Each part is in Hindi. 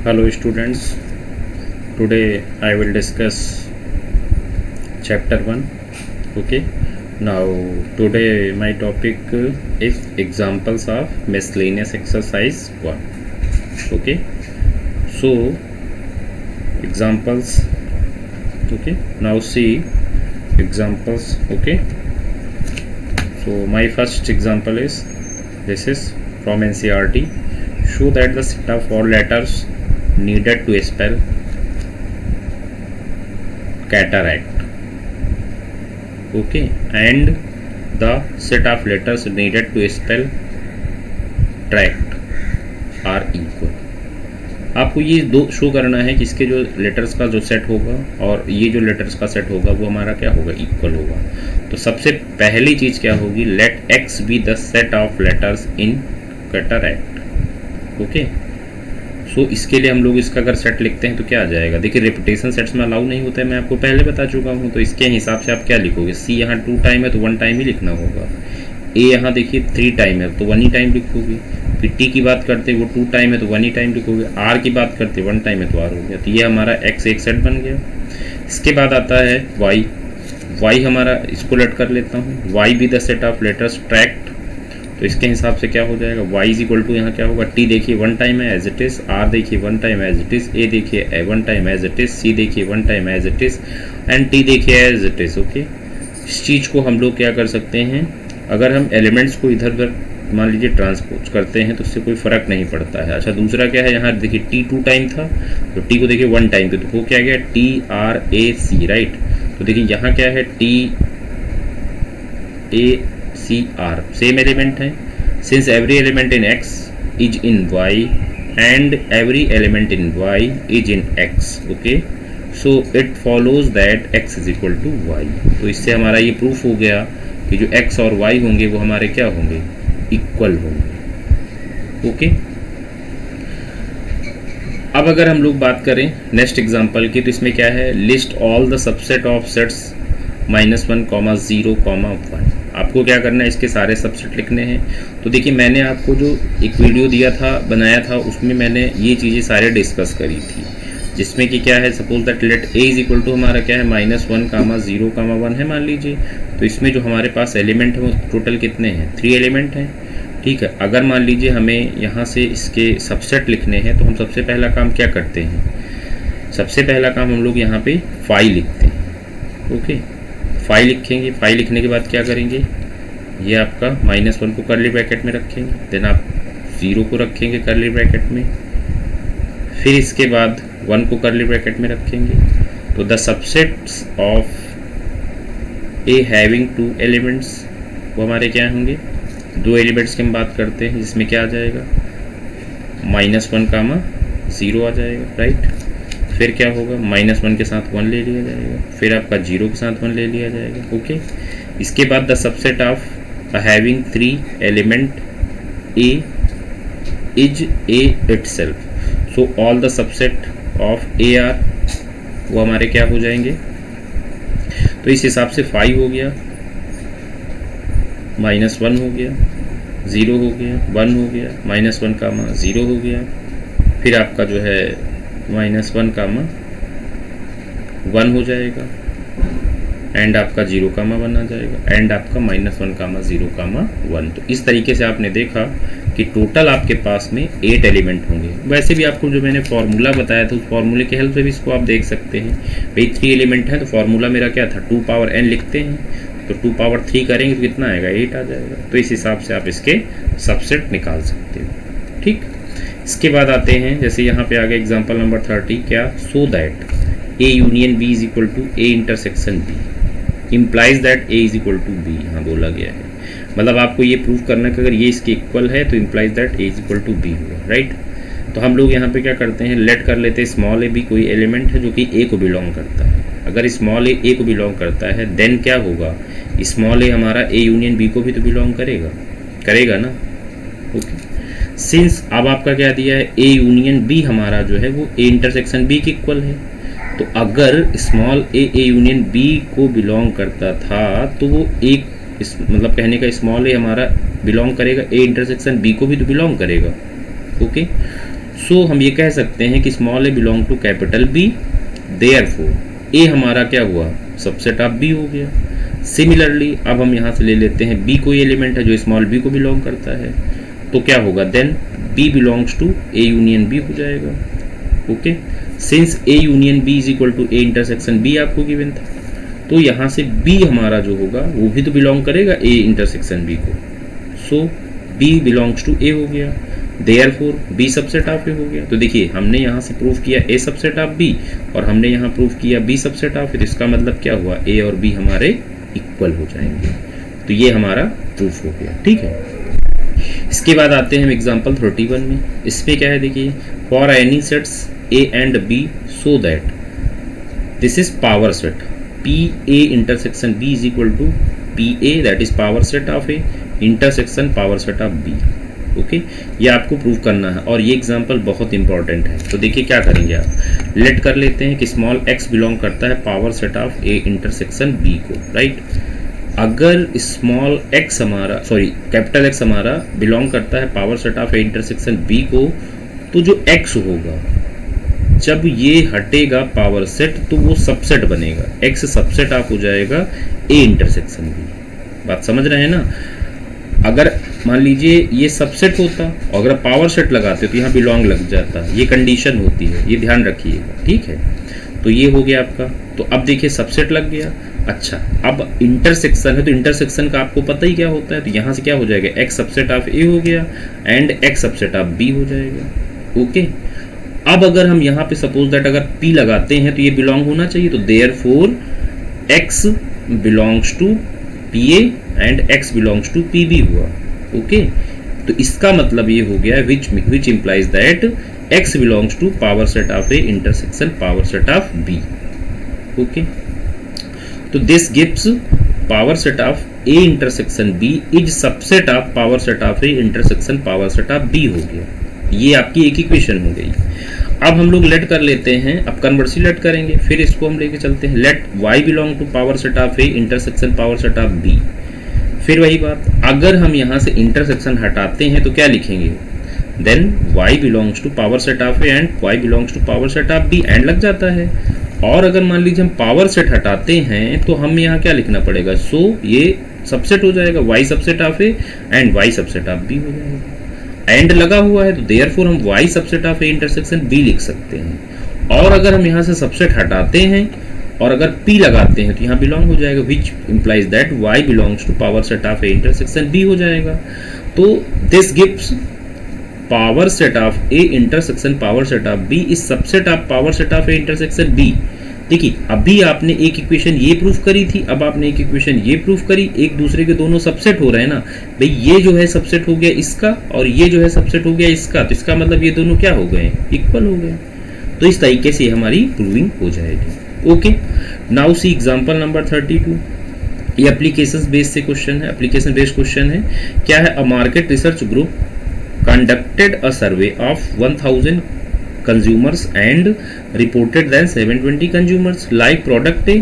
Hello students, today I will discuss chapter 1. Okay, now today my topic is examples of miscellaneous exercise 1. Okay, so examples. Okay, now see examples. Okay, so my first example is, this is from NCERT. Show that the set of all letters needed to spell cataract, okay, and the set of letters needed to spell tract are equal. आपको ये दो शो करना है कि इसके जो लेटर्स का जो सेट होगा और ये जो लेटर्स का सेट होगा वो हमारा क्या होगा, इक्वल होगा. तो सबसे पहली चीज क्या होगी, let X be the set of letters in cataract. Okay, so इसके लिए हम लोग इसका अगर सेट लिखते हैं तो क्या आ जाएगा. देखिए रिपीटेशन सेट्स में अलाउ नहीं होता है, मैं आपको पहले बता चुका हूँ. तो इसके हिसाब से आप क्या लिखोगे, सी यहाँ 2 टाइम है तो 1 टाइम ही लिखना होगा. ए यहाँ देखिए 3 टाइम है तो 1 ही टाइम लिखोगे. फिर टी की बात करते वो 2 टाइम है तो 1 ही टाइम लिखोगे. आर की बात करते 1 टाइम है तो आर हो गया. तो ये हमारा एक्स एक सेट बन गया. इसके बाद आता है वाई. वाई हमारा, इसको लेट कर लेता हूँ, Y be the set of letters tract. तो इसके हिसाब से क्या हो जाएगा, y इज इक्वल टू यहाँ क्या होगा, t देखिए 1 टाइम है एज इट इज, r देखिए 1 time as it is, a देखिए 1 time as it is, c देखिए 1 time as it is, and t देखिए एज इट इज. ओके, इस चीज़ को हम लोग क्या कर सकते हैं, अगर हम एलिमेंट्स को इधर उधर मान लीजिए ट्रांसपोज करते हैं तो उससे कोई फ़र्क नहीं पड़ता है. अच्छा, दूसरा क्या है, यहाँ देखिए t 2 टाइम था तो t को देखिए 1 टाइम, तो वो क्या गया t r a c, right. तो देखिए यहाँ क्या है t a c r, same element है. Since every element in x is in y and every element in y is in x, okay, so it follows that x is equal to y. तो इससे हमारा ये प्रूफ हो गया कि जो x और y होंगे वो हमारे क्या होंगे, इक्वल होंगे. ओके, अब अगर हम लोग बात करें नेक्स्ट एग्जांपल की, तो इसमें क्या है, list all the subset of sets -1, 0, 1. आपको क्या करना है, इसके सारे सबसेट लिखने हैं. तो देखिए मैंने आपको जो एक वीडियो दिया था, बनाया था, उसमें मैंने ये चीज़ें सारे डिस्कस करी थी, जिसमें कि क्या है, suppose that let A is equal to हमारा क्या है, -1, 0, 1 है मान लीजिए. तो इसमें जो हमारे पास एलिमेंट है वो टोटल कितने हैं, 3 एलिमेंट हैं. ठीक है, अगर मान लीजिए हमें यहाँ से इसके सबसेट लिखने हैं तो हम सबसे पहला काम क्या करते हैं, सबसे पहला काम हम लोग यहाँ पे फाइव लिखते हैं. ओके, फाइव लिखेंगे. फाइव लिखने के बाद क्या करेंगे, ये आपका -1 को कर्ली ब्रैकेट में रखेंगे, देन आप 0 को रखेंगे कर्ली ब्रैकेट में, फिर इसके बाद 1 को कर्ली ब्रैकेट में रखेंगे. तो the subsets of A having 2 elements, वो हमारे क्या होंगे, 2 एलिमेंट्स की हम बात करते हैं, जिसमें क्या आ जाएगा, -1, 0 आ जाएगा, राइट. फिर क्या होगा, -1 के साथ 1 ले लिया जाएगा, फिर आपका 0 के साथ 1 ले लिया जाएगा. ओके, इसके बाद the subset of having 3 element A is a itself. So all the subset of A R, वो हमारे क्या हो जाएंगे. तो इस हिसाब से 5 हो गया, -1 हो गया, 0 हो गया, 1 हो गया, -1, 0 हो गया, फिर आपका जो है -1, 1 हो जाएगा, एंड आपका 0, 1 आ जाएगा, एंड आपका -1, 0, 1. तो इस तरीके से आपने देखा कि टोटल आपके पास में 8 एलिमेंट होंगे. वैसे भी आपको जो मैंने फार्मूला बताया था, उस फार्मूले के हेल्प से भी इसको आप देख सकते हैं. भाई 3 एलिमेंट है तो फार्मूला मेरा क्या था, 2 पावर n लिखते हैं, तो 2 पावर 3 करेंगे तो कितना आएगा, 8 आ जाएगा. तो इस हिसाब से आप इसके सबसेट निकाल सकते हो. ठीक, इसके बाद आते हैं, जैसे यहाँ पे आ गया एग्जाम्पल नंबर 30, क्या, so that A union B is equal to A intersection B implies that A is equal to B. यहाँ बोला गया है, मतलब आपको ये प्रूव करना है कि अगर ये इसके इक्वल है तो implies that A is equal to B होगा, राइट. तो हम लोग यहाँ पे क्या करते हैं, लेट कर लेते हैं स्मॉल ए बी कोई एलिमेंट है जो कि ए को बिलोंग करता है. अगर स्मॉल ए को बिलोंग करता है देन क्या होगा, स्मॉल ए हमारा ए यूनियन बी को भी तो बिलोंग करेगा ना. ओके, सिंस अब आपका क्या दिया है, ए यूनियन बी हमारा जो है वो ए इंटरसेक्शन बी के इक्वल है. तो अगर स्मॉल ए यूनियन बी को बिलोंग करता था तो वो एक मतलब कहने का स्मॉल ए हमारा बिलोंग करेगा ए इंटरसेक्शन बी को भी तो बिलोंग करेगा. ओके, सो हम ये कह सकते हैं कि small A belong to capital B, therefore A हमारा क्या हुआ, सबसेट ऑफ बी हो गया। सिमिलरली अब हम यहाँ से ले लेते हैं बी कोई एलिमेंट है जो स्मॉल बी को बिलोंग करता है, तो क्या होगा, then B belongs to A union B हो जाएगा। Okay, since A union B is equal to A intersection B आपको गिवन था, तो यहाँ से बी हमारा जो होगा वो भी तो बिलोंग करेगा ए इंटरसेक्शन बी को। सो बी बिलोंग्स टू ए हो गया, therefore B subset of A हो गया। तो देखिए हमने यहाँ से प्रूव किया ए सबसेट ऑफ बी और हमने यहाँ प्रूव किया बी सबसेट ऑफ ए, तो इसका मतलब क्या हुआ, ए और बी हमारे इक्वल हो जाएंगे। तो ये हमारा प्रूफ हो गया, ठीक है। इसके बाद आते हैं हम एग्जाम्पल 31 में। इसमें क्या है देखिए, for any sets A and B so that this is power set P A intersection B is equal to P A, that is power set of A intersection power set of B. Okay, ये आपको प्रूव करना है और ये एग्जांपल बहुत इंपॉर्टेंट है। तो देखिए क्या करेंगे आप, लेट कर लेते हैं कि स्मॉल एक्स बिलोंग करता है power set of A intersection B को, राइट। अगर स्मॉल एक्स हमारा कैपिटल एक्स हमारा बिलोंग करता है power set of A intersection B को, तो जो एक्स होगा जब ये हटेगा पावर सेट तो वो सबसेट बनेगा, एक्स सबसेट ऑफ हो जाएगा ए इंटरसेक्शन बी। बात समझ रहे हैं ना। अगर मान लीजिए ये सबसेट होता और अगर पावर सेट लगाते तो यहाँ बिलोंग लग जाता, ये कंडीशन होती है, ये ध्यान रखिएगा, ठीक है। तो ये हो गया आपका। तो अब देखिए सबसेट लग गया। अच्छा, अब इंटरसेक्शन है तो इंटरसेक्शन का आपको पता ही क्या होता है, तो यहाँ से क्या हो जाएगा, एक्स सबसेट ऑफ ए हो गया and X subset of B हो जाएगा। ओके, अब अगर हम यहाँ पे सपोज दैट अगर P लगाते हैं तो ये बिलोंग होना चाहिए, तो therefore X belongs to PA and X belongs to PB हुआ। ओके, तो इसका मतलब ये हो गया which implies that X belongs to power set of A intersection power set of B। Okay, तो this gives power set of A intersection B is subset of power set of A intersection power set of B हो गया। ये आपकी एक इक्वेशन हो गई। अब हम लोग लेट कर लेते हैं, अब कन्वर्सी लेट करेंगे, फिर इसको हम लेके चलते हैं, let y belong to power set of A intersection power set of b। फिर वही बात, अगर हम यहाँ से इंटरसेक्शन हटाते हैं तो क्या लिखेंगे, then y belongs to power set of A and y belongs to power set of b, and लग जाता है। और अगर मान लीजिए हम पावर सेट हटाते हैं तो हमें यहाँ क्या लिखना पड़ेगा, सो ये सबसेट हो जाएगा y subset of A and y subset of b हो जाएगा। एंड लगा हुआ है तो देयरफॉर हम y subset of A intersection b लिख सकते हैं। और अगर हम यहाँ से सबसेट हटाते हैं और अगर p लगाते हैं तो यहाँ बिलोंग हो जाएगा, which implies that y belongs to power set of A intersection b हो जाएगा। तो this gives power set of A intersection power set of b is subset of power set of A intersection b। देखिए अभी आपने एक इक्वेशन ये प्रूफ करी थी, अब आपने एक इक्वेशन ये प्रूफ करी, एक दूसरे के दोनों सबसेट हो रहे हैं ना भाई, ये जो है सबसेट हो गया इसका और ये जो है सबसेट हो गया इसका, तो इसका मतलब ये दोनों क्या हो गए, इक्वल हो गए। तो इस तरीके से हमारी प्रूविंग हो जाएगी। Okay, now see example number 32। ये एप्लीकेशन बेस्ड से क्वेश्चन है, एप्लीकेशन बेस्ड क्वेश्चन है। क्या है, a market research group conducted a survey of 1000 consumers and reported that 720 consumers like product A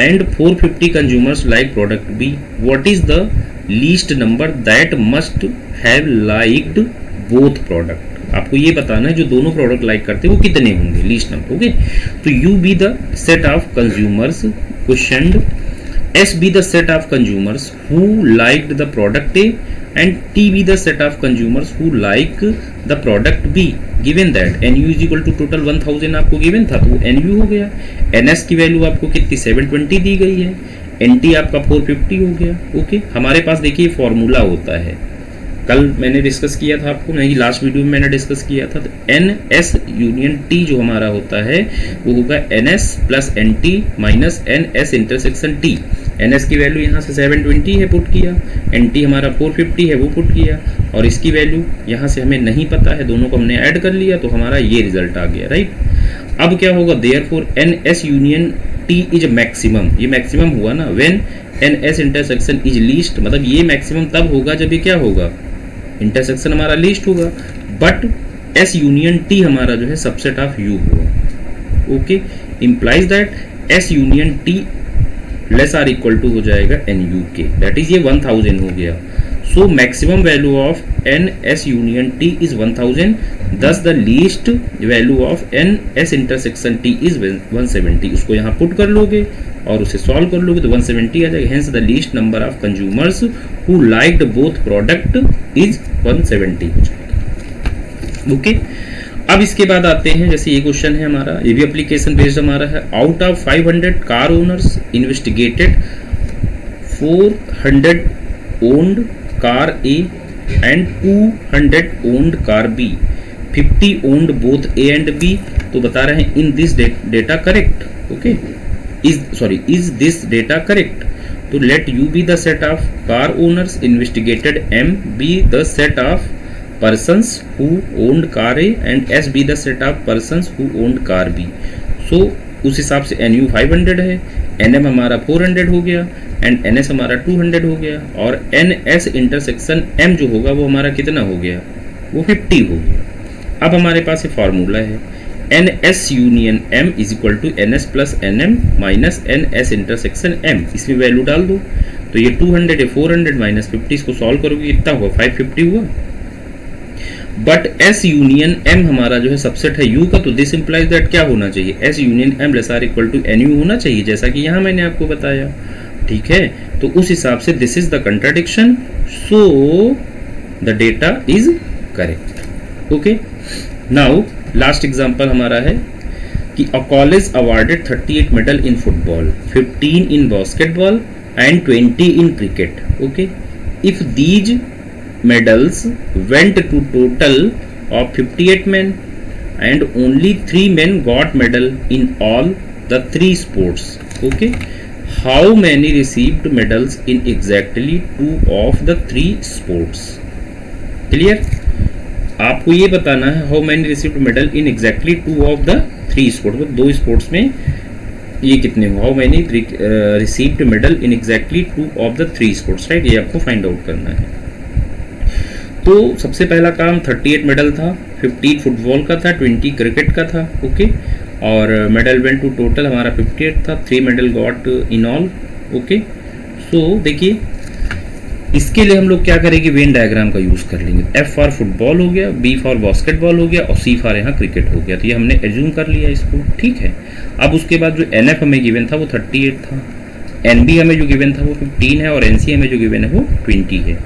and 450 consumers like product B. What is the least number that must have liked both product? आपको ये बताना है जो दोनों प्रोडक्ट लाइक करते हैं वो कितने होंगे, लीस्ट नंबर। ओके, तो U be the set of consumers questioned, S be the set of consumers who liked the product A and T be the set of consumers who like the product B, given that NU is equal to total 1000 आपको given था तो NU हो गया, NS की वैल्यू आपको कितनी 720 दी गई है, NT आपका 450 हो गया। ओके, हमारे पास देखिए फॉर्मूला होता है, कल मैंने डिस्कस किया था आपको, नहीं लास्ट वीडियो में मैंने डिस्कस किया था, तो NS यूनियन T जो हमारा होता है वो होगा NS plus NT minus NS intersection T। NS की वैल्यू यहाँ से 720 है, पुट किया, NT हमारा 450 है वो पुट किया, और इसकी वैल्यू यहाँ से हमें नहीं पता है, दोनों को हमने ऐड कर लिया तो हमारा ये रिजल्ट आ गया, राइट। अब क्या होगा, therefore NS union T is maximum, ये मैक्सिमम हुआ ना, when NS intersection is least, मतलब ये मैक्सिमम तब होगा जब ये क्या होगा, इंटरसेक्शन हमारा लीस्ट होगा, बट S यूनियन T हमारा जो है सबसेट ऑफ U होगा। Okay, implies that S union T less are equal to हो जाएगा NU के, दैट इज ये 1000 हो गया। So maximum value of NS union T is 1000, thus the least value of n s intersection t is 170। उसको यहाँ पुट कर लोगे और उसे सॉल्व कर लोगे तो 170 आ जाएगा। Hence the least number of consumers who liked both product is 170 हो जाएगा। ओके, अब इसके बाद आते हैं, जैसे ये क्वेश्चन है हमारा, ये भी एप्लीकेशन बेस्ड हमारा है। Out of 500 car owners investigated 400 owned car A and 200 owned car B, 50 owned both A and B. तो बता रहे हैं in this data correct. Okay, is this data correct. तो let U be the set of car owners investigated, M be the set of persons who owned car A and S be the set of persons who owned car B। so उस हिसाब से NU 500 है, NM हमारा 400 हो गया एंड NS हमारा 200 हो गया, और NS इंटरसेक्शन M जो होगा वो हमारा कितना हो गया, वो 50 हो गया। अब हमारे पास ये फार्मूला है NS union M is equal to NS plus NM minus NS intersection M। इसमें वैल्यू डाल दो तो ये 200 है, 400 माइनस 50, इसको सॉल्व करोगे कितना हुआ, 550 हुआ। बट S यूनियन M हमारा जो है सबसेट है U का, तो दिस इंप्लाइज दैट क्या होना चाहिए, S union M less are equal to NU होना चाहिए, जैसा कि यहाँ मैंने आपको बताया। ठीक है, तो उस हिसाब से this is the contradiction, so the data is correct. Okay, now last example हमारा है कि a college awarded 38 medal in football, 15 in basketball and 20 in cricket. Okay, if these medals went to total of 58 men and only 3 men got medal in all the 3 sports। okay, how many received medals in exactly 2 of the 3 sports? clear, आपको ये बताना है how many received medal in exactly 2 of the 3 sports, तो 2 स्पोर्ट्स में ये कितने हो, how many received medal in exactly 2 of the 3 sports, right, ये आपको फाइंड आउट करना है। तो सबसे पहला काम 38 मेडल था, 15 फुटबॉल का था, 20 क्रिकेट का था। ओके, और मेडल वेंट टू टोटल हमारा 58 था, 3 medal got in all. Okay, so देखिए इसके लिए हम लोग क्या करेंगे, वेन डायग्राम का यूज़ कर लेंगे। F फॉर फुटबॉल हो गया, B फॉर बास्केटबॉल हो गया और C फॉर यहाँ क्रिकेट हो गया। तो ये हमने एज्यूम कर लिया इसको, ठीक है। अब उसके बाद जो NF हमें गिवन था वो 38 था, NB हमें जो गिवन था वो 15 है, और NC हमें जो गिवन है वो 20 है,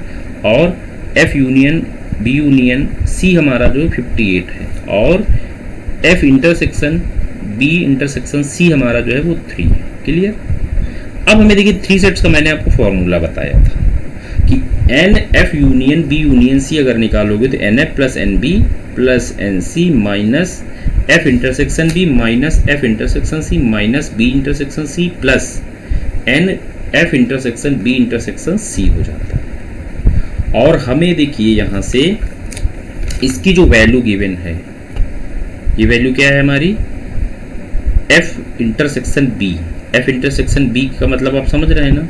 और F union B union C हमारा जो 58 है, और F intersection B intersection C हमारा जो है वो 3 है। क्लियर, अब हमें देखिए 3 सेट्स का मैंने आपको फॉर्मूला बताया था कि NF union B union C अगर निकालोगे तो NF plus NB plus NC minus F intersection B minus F intersection C minus B intersection C plus NF intersection B intersection C हो जाता है। और हमें देखिए यहाँ से इसकी जो वैल्यू गिवन है, ये वैल्यू क्या है हमारी, F intersection B। F intersection B का मतलब आप समझ रहे हैं ना,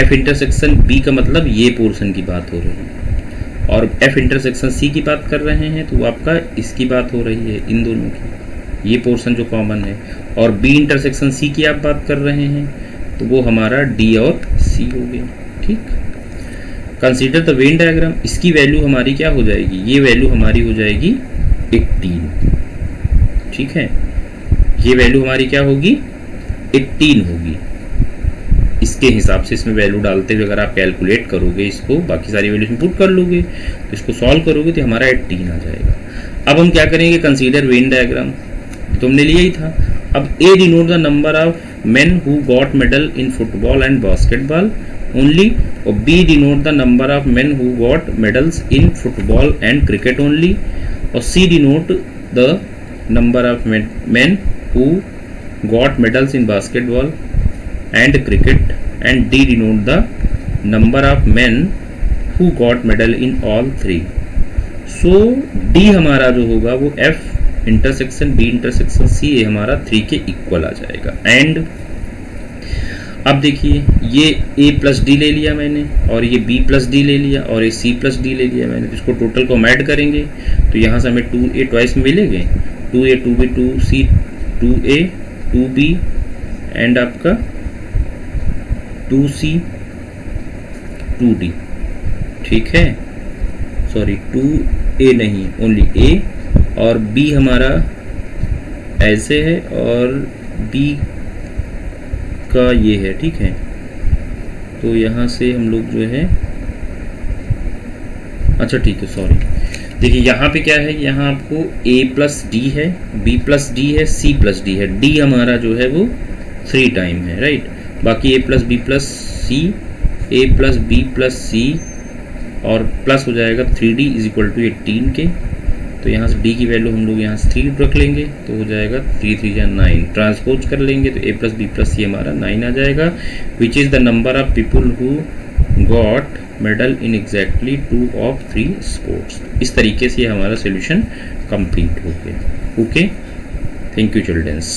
F इंटरसेक्शन B का मतलब ये पोर्शन की बात हो रही है, और F इंटरसेक्शन C की बात कर रहे हैं तो आपका इसकी बात हो रही है, इन दोनों की, ये पोर्शन जो कॉमन है, और B इंटरसेक्शन C की आप बात कर रहे हैं तो वो हमारा D और C हो गया। ठीक, कंसीडर द वेन डायग्राम, इसकी वैल्यू हमारी क्या हो जाएगी, ये वैल्यू हमारी हो जाएगी 18। ठीक है, ये वैल्यू हमारी क्या होगी, 18 होगी। इसके हिसाब से इसमें वैल्यू डालते हुए अगर आप कैलकुलेट करोगे इसको, बाकी सारी वैल्यू इसमें पुट कर लोगे तो इसको सॉल्व करोगे तो हमारा 18 आ जाएगा। अब हम क्या करेंगे, कंसीडर वेन डायग्राम, तो हमने लिया ही था। अब A denote the number of men who got medal in football and basketball only, और B denote the number of men who got medals in football and cricket only, और C denote the number of men who got medals in basketball and cricket, and D denote the number of men who got medal in all 3। So D हमारा जो होगा वो F intersection B intersection C हमारा 3 के इक्वल आ जाएगा। एंड अब देखिए ये A प्लस डी ले लिया मैंने, और ये B प्लस डी ले लिया, और ये C प्लस डी ले लिया मैंने, इसको टोटल को ऐड करेंगे तो यहाँ से हमें 2A ट्वाइस में मिलेंगे, 2A 2B 2C 2A 2B and आपका 2C 2D। ठीक है, सॉरी 2A नहीं, ओनली A और बी हमारा ऐसे है और बी का ये है, ठीक है। तो यहाँ से हम लोग जो है, अच्छा ठीक है, सॉरी, देखिए यहाँ पे क्या है, यहाँ आपको a प्लस डी है, b प्लस डी है, c प्लस डी है, d हमारा जो है वो 3 टाइम है, राइट। बाकी a plus B plus C, a plus B plus C और प्लस हो जाएगा 3d इज इक्वल टू 18 के। तो यहाँ से d की वैल्यू हम लोग यहाँ से 3 रख लेंगे, तो हो जाएगा 3 3 या 9। ट्रांसपोज कर लेंगे तो a plus B plus C हमारा 9 आ जाएगा, which is the number of people who got medal in exactly 2 of 3 sports. इस तरीके से हमारा सोल्यूशन कंप्लीट हो गया। Okay, thank you children's.